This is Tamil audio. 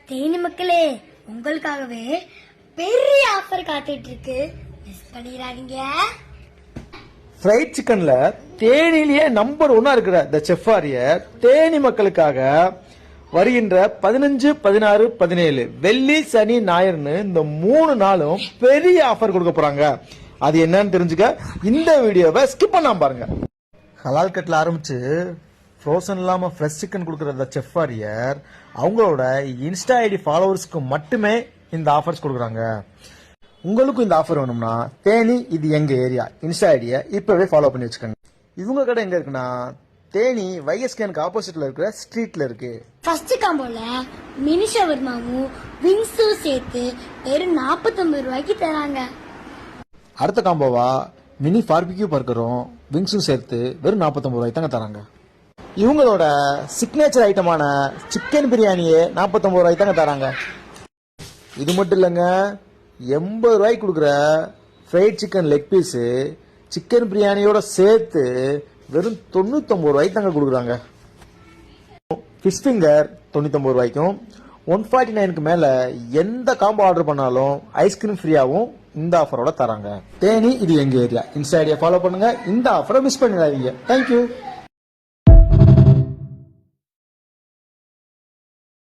தேனி மக்களே, உங்களுக்காகவே பெரிய ஆஃபர் காத்துட்டு இருக்கு. மிஸ் பண்ணிடாதீங்க. ஃப்ரைட் சிக்கன்ல தேனிலேயே நம்பர் 1 இருக்கிற தி செஃப் வாரியர் தேனி மக்களுக்காக வருகின்ற 15, 16, 17 வெள்ளி, சனி, ஞாயிறுன்னு இந்த 3 நாளும் பெரிய ஆஃபர் கொடுக்க போறாங்க. அது என்னன்னு தெரிஞ்சுக்க இந்த வீடியோவை ஸ்கிப் பண்ணாம பாருங்க. ஹலால் கட்ல ஆரம்பிச்சு ஃப்ரோசன் இல்லாம ஃப்ரெஷ் சிக்கன் கொடுக்குற தி செஃப் வாரியர் அவங்களோட இன்ஸ்டா ஐடி ஃபாலோவர்ஸ்க்கு மட்டுமே இந்த ஆஃபர்ஸ் கொடுக்குறாங்க. உங்களுக்கும் இந்த ஆஃபர் வேணும்னா தேனி இது எங்க ஏரியா இன்ஸ்டா ஐடியை இப்பவே ஃபாலோ பண்ணி வச்சுக்கோங்க. இவங்க கடை எங்க இருக்குன்னா தேனி வைஎஸ்கேனுக்கு ஆப்போசிட்ல இருக்கிற ஸ்ட்ரீட்ல இருக்கு. ஃபர்ஸ்ட் காம்போல மினி ஷவர்மாவும் விங்ஸும் சேர்த்து வெறும் 49 ரூபாய்க்கு தராங்க. அடுத்த காம்போவா மினி பார்பிக்யூ பர்கரும் விங்ஸும் சேர்த்து வெறும் 49 ரூபாய்க்கு தாங்க தராங்க. இவங்களோட சிக்னேச்சர் ஐட்டமான சிக்கன் பிரியாணியே 49 ரூபாய்க்கு தாங்க தராங்க. இது மட்டும் இல்லைங்க, 80 ரூபாய்க்கு கொடுக்குற fried chicken leg piece chicken பிரியாணியோட சேர்த்து வெறும் 99 ரூபாய்க்கு தாங்க கொடுக்குறாங்க. ஃபிஷ் ஃபிங்கர் 99 ரூபாய்க்கும் 149க்கு மேல எந்த காம்போ ஆர்டர் பண்ணாலும் ஐஸ்கிரீம் ஃப்ரீயாவும் இந்த ஆஃபரோட தராங்க. தேனி இது எங்க ஏரியா இன்ஸ்டா ஐடியா ஃபாலோ பண்ணுங்க. இந்த ஆஃபரை மிஸ் பண்ணிடாதீங்க. தேங்க்யூ.